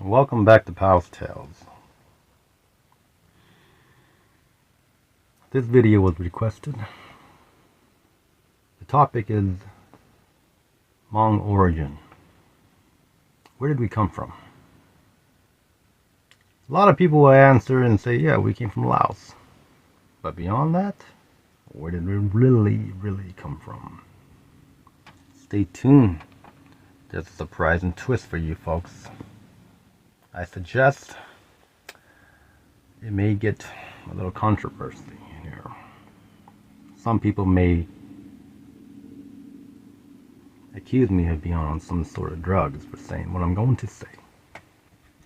Welcome back to Pal's Tales. This video was requested. The topic is Hmong origin. Where did we come from? A lot of people will answer and say, yeah, we came from Laos. But beyond that, where did we really come from? Stay tuned. There's a surprising twist for you folks. I suggest it may get a little controversy here. Some people may accuse me of being on some sort of drugs for saying what I'm going to say.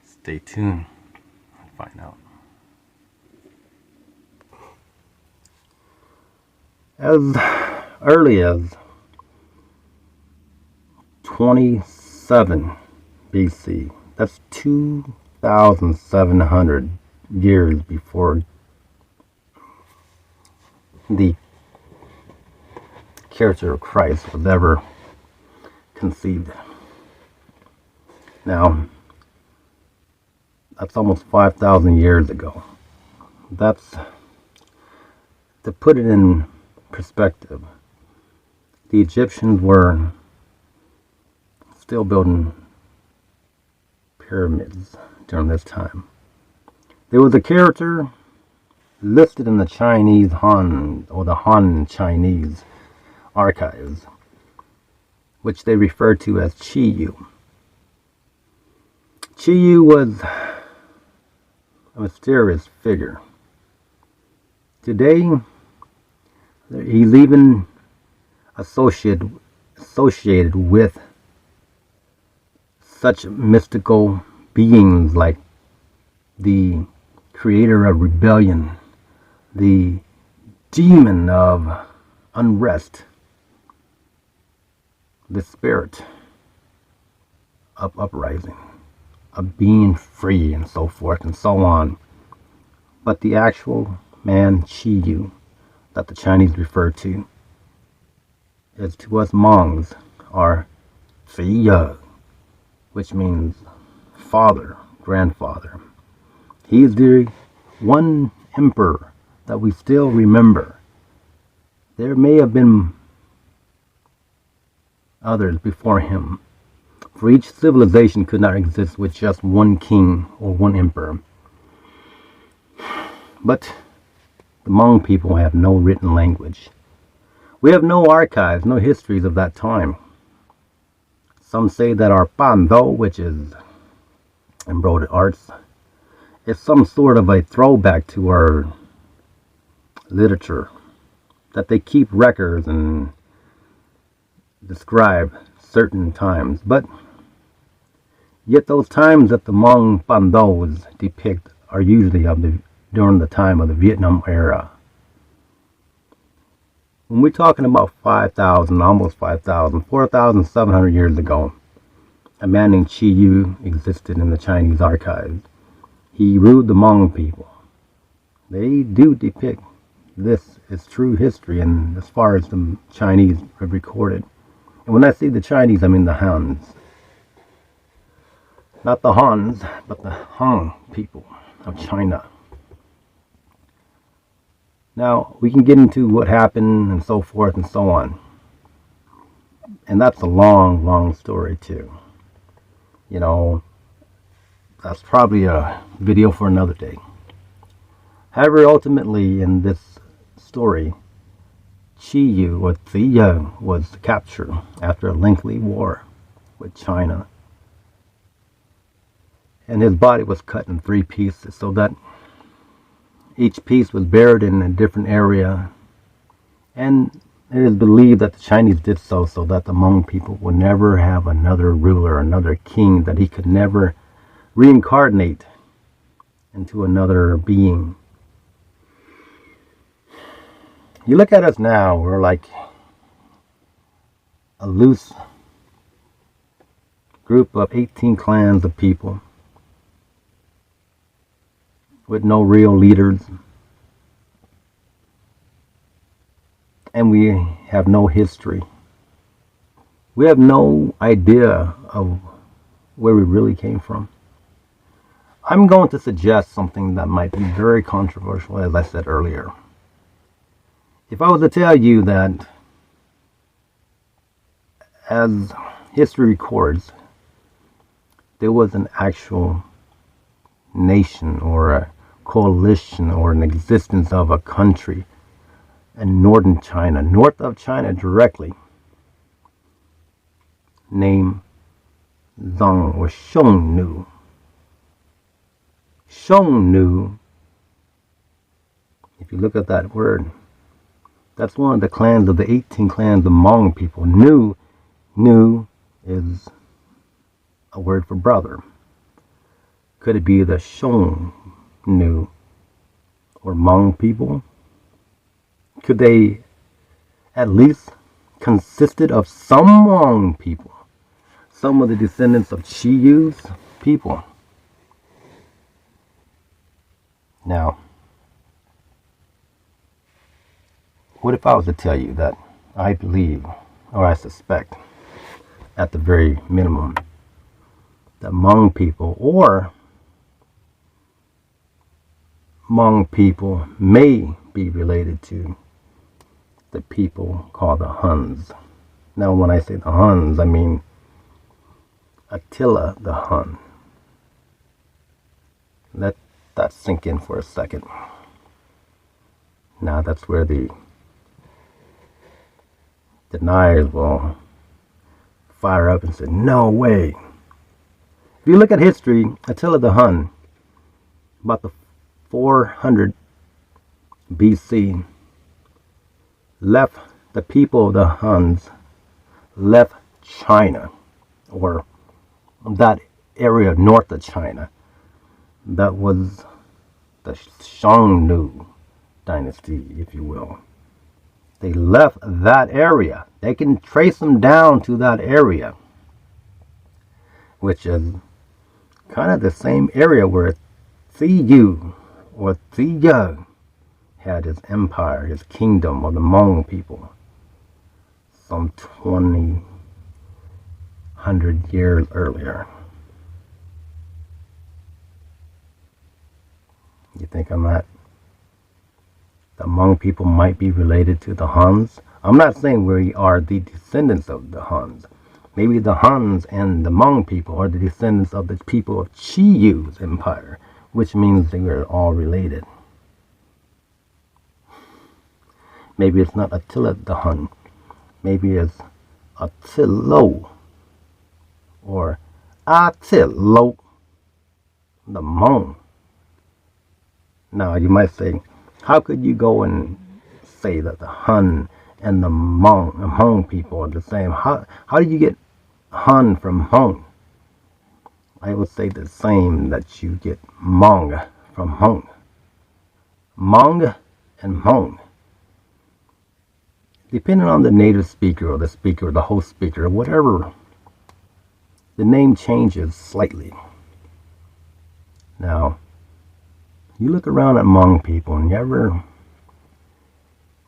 Stay tuned and find out. As early as 27 BC, that's 2,700 years before the character of Christ was ever conceived. Now, that's almost 5,000 years ago. That's, to put it in perspective, the Egyptians were still building pyramids during this time. There was a character listed in the Chinese Han, or the Han Chinese archives, which they refer to as Chi Yu. Chi Yu was a mysterious figure. Today, he's even associated with such mystical beings like the creator of rebellion, the demon of unrest, the spirit of uprising, of being free, and so forth and so on. But the actual man Chi Yu that the Chinese refer to is, to us Hmongs, are Ziya, which means father, grandfather. He is the one emperor that we still remember. There may have been others before him, for each civilization could not exist with just one king or one emperor. But the Hmong people have no written language. We have no archives, no histories of that time. Some say that our pando, which is embroidered arts, is some sort of a throwback to our literature, that they keep records and describe certain times. But yet those times that the Hmong pandos depict are usually during the time of the Vietnam era. When we're talking about 5,000, almost 5,000, 4,700 years ago, a man named Chi Yu existed in the Chinese archives. He ruled the Hmong people. They do depict this as true history, and as far as the Chinese have recorded. And when I say the Chinese, I mean the Hans. Not the Hans, but the Han people of China. Now, we can get into what happened and so forth and so on. And that's a long story too. You know, that's probably a video for another day. However, ultimately in this story, Chi Yu, or Ziya, was captured after a lengthy war with China. And his body was cut in 3 pieces, so that each piece was buried in a different area, and it is believed that the Chinese did so that the Hmong people would never have another ruler, another king, that he could never reincarnate into another being. You look at us now, we're like a loose group of 18 clans of people with no real leaders, and we have no history. We have no idea of where we really came from. I'm going to suggest something that might be very controversial, as I said earlier. If I was to tell you that, as history records, there was an actual nation or a coalition or an existence of a country in northern China, north of China directly, named Zhong or Xiongnu. Xiongnu, if you look at that word, that's one of the clans of the 18 clans of Hmong people. Nu is a word for brother. Could it be the Xiongnu or Hmong people? Could they at least consisted of some Hmong people, some of the descendants of Chiyu's people? Now, what if I was to tell you that I believe, or I suspect, at the very minimum, that Hmong people or Hmong people may be related to the people called the Huns. Now, when I say the Huns, I mean Attila the Hun. Let that sink in for a second. Now, that's where the deniers will fire up and say, no way. If you look at history, Attila the Hun, about the 400 BC, left the people of the Huns, left China, or that area north of China. That was the Xiongnu dynasty, if you will. They left that area. They can trace them down to that area, which is kind of the same area where Ziyu or Ziyu had his empire, his kingdom of the Hmong people, some 2,100 years earlier. You think on that? The Hmong people might be related to the Huns. I'm not saying we are the descendants of the Huns. Maybe the Huns and the Hmong people are the descendants of the people of Chiyu's empire, which means they are all related. Maybe it's not Attila the Hun. Maybe it's Attilo or Attilo the Hmong. Now, you might say, how could you go and say that the Hun and the Hmong people are the same? How do you get Hun from Hmong? I would say the same that you get Hmong from Hmong. Hmong and Hmong. Depending on the native speaker or the host speaker, whatever, the name changes slightly. Now, you look around at Hmong people and you ever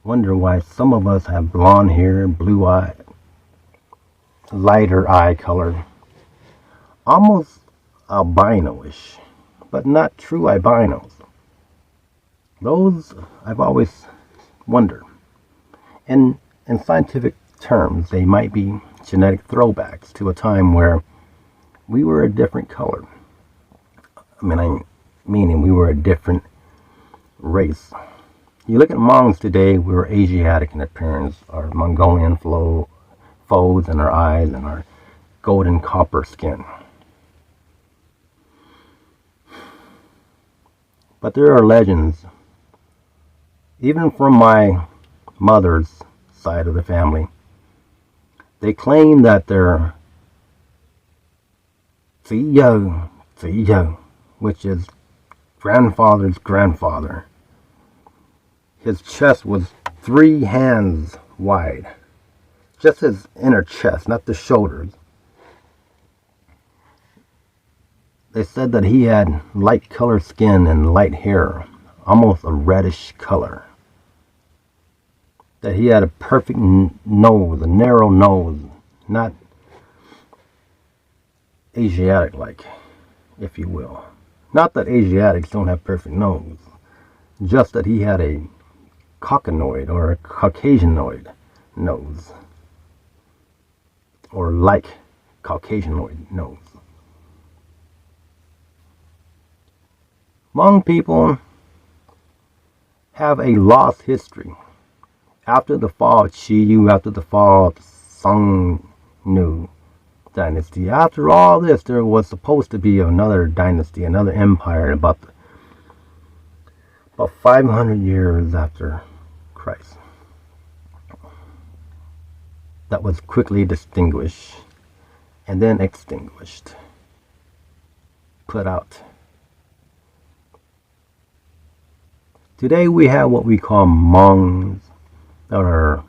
wonder why some of us have blonde hair, blue eye, lighter eye color, almost albino-ish, but not true albinos. Those I've always wondered. In scientific terms, they might be genetic throwbacks to a time where we were a different color. Meaning we were a different race. You look at Hmongs today, we were Asiatic in appearance, our Mongolian folds in our eyes and our golden copper skin. But there are legends, even from my mother's side of the family. They claim that their Ziyu, which is grandfather's grandfather, his chest was 3 hands wide. Just his inner chest, not the shoulders. They said that he had light colored skin and light hair, almost a reddish color. That he had a perfect nose, a narrow nose, not Asiatic-like, if you will. Not that Asiatics don't have perfect nose, just that he had a Caucanoid or a Caucasianoid nose, or like Caucasianoid nose. Hmong people have a lost history. After the fall of Qiyu, after the fall of the Songnu dynasty, after all this, there was supposed to be another dynasty, another empire about 500 years after Christ that was quickly distinguished and then extinguished, put out. Today we have what we call Hmongs, or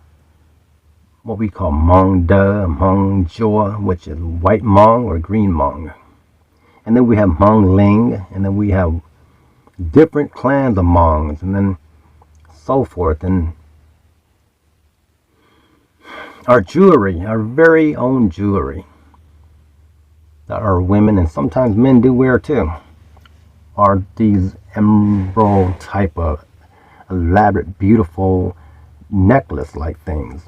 what we call Hmong Da, Hmong Joa, which is white Hmong or green Hmong. And then we have Hmong Ling, and then we have different clans of Hmongs, and then so forth. And our jewelry, our very own jewelry, that our women and sometimes men do wear too, are these emerald type of elaborate, beautiful necklace-like things.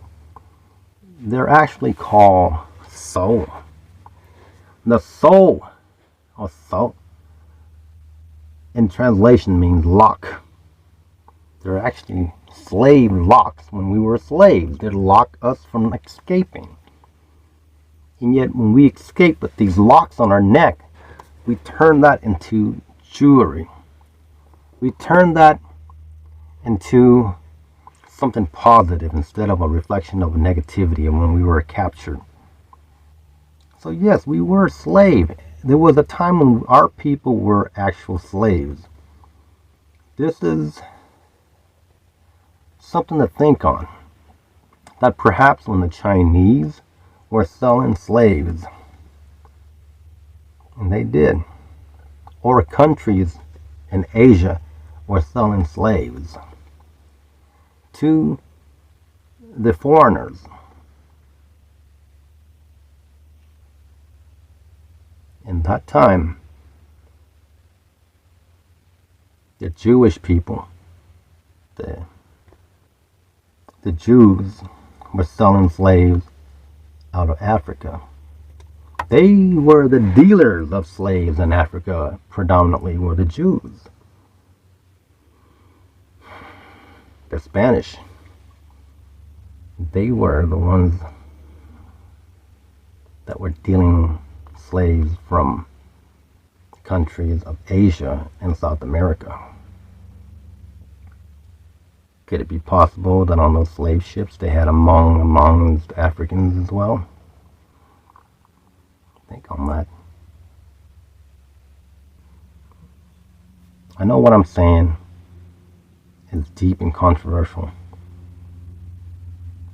They're actually called soul. The soul, or soul, in translation means lock. They're actually slave locks. When we were slaves, they'd lock us from escaping. And yet when we escape with these locks on our neck, we turn that into jewelry. We turn that into something positive instead of a reflection of negativity when we were captured. So yes, we were slaves. There was a time when our people were actual slaves. This is something to think on. That perhaps when the Chinese were selling slaves, and they did, or countries in Asia were selling slaves to the foreigners, in that time, the Jewish people, the Jews were selling slaves out of Africa. They were the dealers of slaves in Africa, predominantly were the Jews. The Spanish, they were the ones that were dealing slaves from countries of Asia and South America. Could it be possible that on those slave ships they had amongst Africans as well? Think on that. I know what I'm saying is deep and controversial.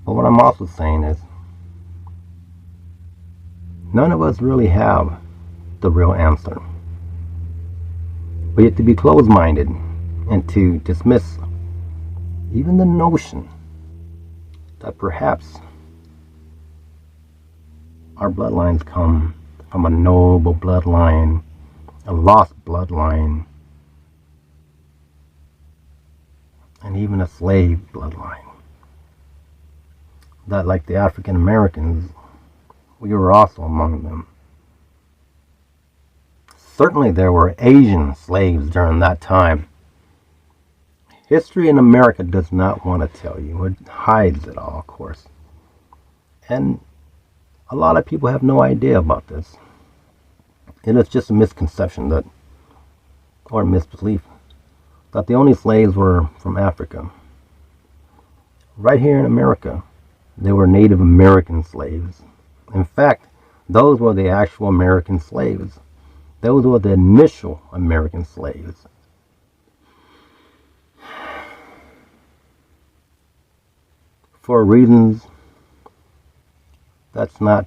But what I'm also saying is none of us really have the real answer. But yet to be closed-minded and to dismiss even the notion that perhaps our bloodlines come from a noble bloodline, a lost bloodline, and even a slave bloodline. That, like the African Americans, we were also among them. Certainly there were Asian slaves during that time. History in America does not want to tell you. It hides it all, of course. And a lot of people have no idea about this. It is just a misconception that, or a misbelief, that the only slaves were from Africa. Right here in America, there were Native American slaves. In fact, those were the actual American slaves. Those were the initial American slaves. For reasons that's not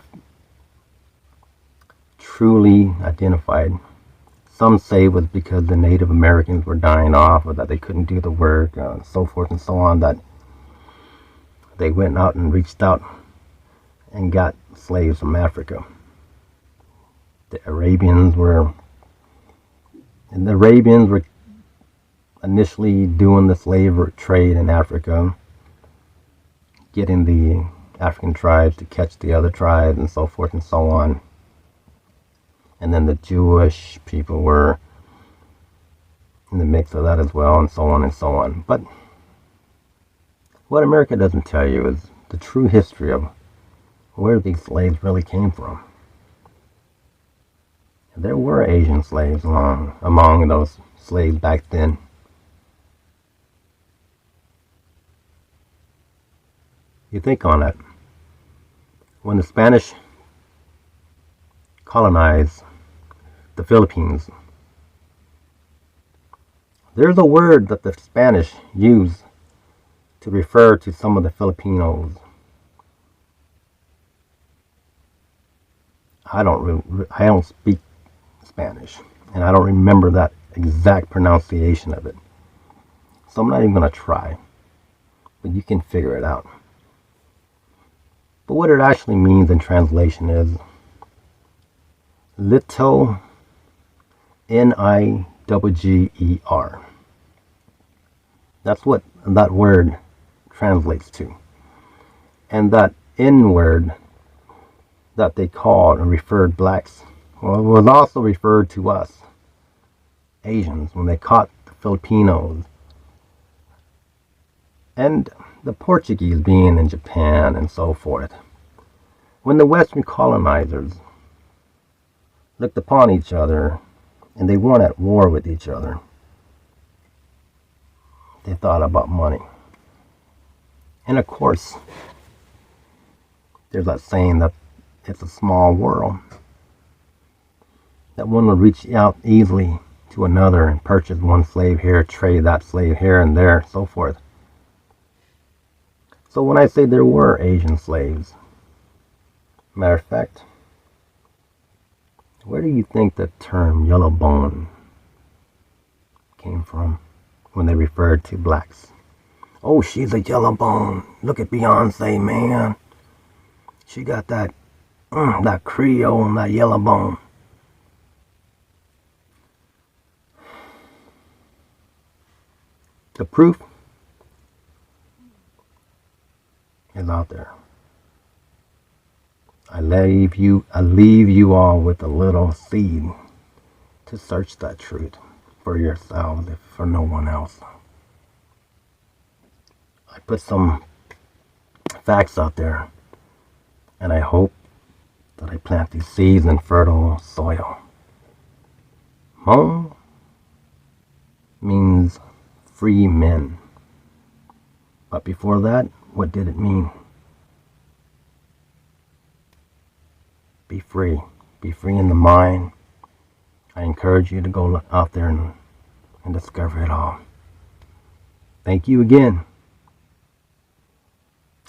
truly identified. Some say it was because the Native Americans were dying off, or that they couldn't do the work, so forth and so on, that they went out and reached out and got slaves from Africa. The Arabians were And the Arabians were initially doing the slave trade in Africa, getting the African tribes to catch the other tribes and so forth and so on. And then the Jewish people were in the mix of that as well, and so on and so on. But what America doesn't tell you is the true history of where these slaves really came from. There were Asian slaves among those slaves back then. You think on it. When the Spanish colonized the Philippines, there's a word that the Spanish used to refer to some of the Filipinos. I don't speak Spanish, and I don't remember that exact pronunciation of it. So I'm not even going to try, but you can figure it out. But what it actually means in translation is little, Nigger. That's what that word translates to. And that N word that they called and referred blacks, well, it was also referred to us, Asians, when they caught the Filipinos. And the Portuguese being in Japan and so forth. When the Western colonizers looked upon each other and they weren't at war with each other, they thought about money. And of course, there's that saying that it's a small world, that one would reach out easily to another and purchase one slave here, trade that slave here and there, so forth. So when I say there were Asian slaves, matter of fact, where do you think the term yellow bone came from when they referred to blacks? Oh, she's a yellow bone. Look at Beyonce, man. She got that Creole and that yellow bone. The proof is out there. I leave you all with a little seed to search that truth for yourselves, if for no one else. I put some facts out there, and I hope that I plant these seeds in fertile soil. Hmong means free men. But before that, what did it mean? Be free. Be free in the mind. I encourage you to go out there and discover it all. Thank you again.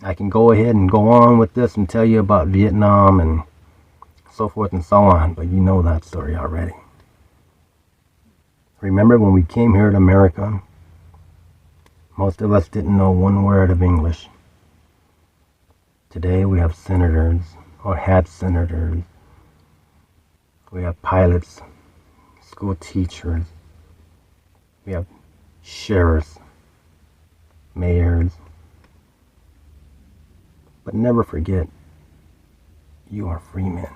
I can go ahead and go on with this and tell you about Vietnam and so forth and so on, but you know that story already. Remember when we came here to America, most of us didn't know one word of English. Today we have senators, or had senators. We have pilots, school teachers. We have sheriffs, mayors. But never forget, you are free men.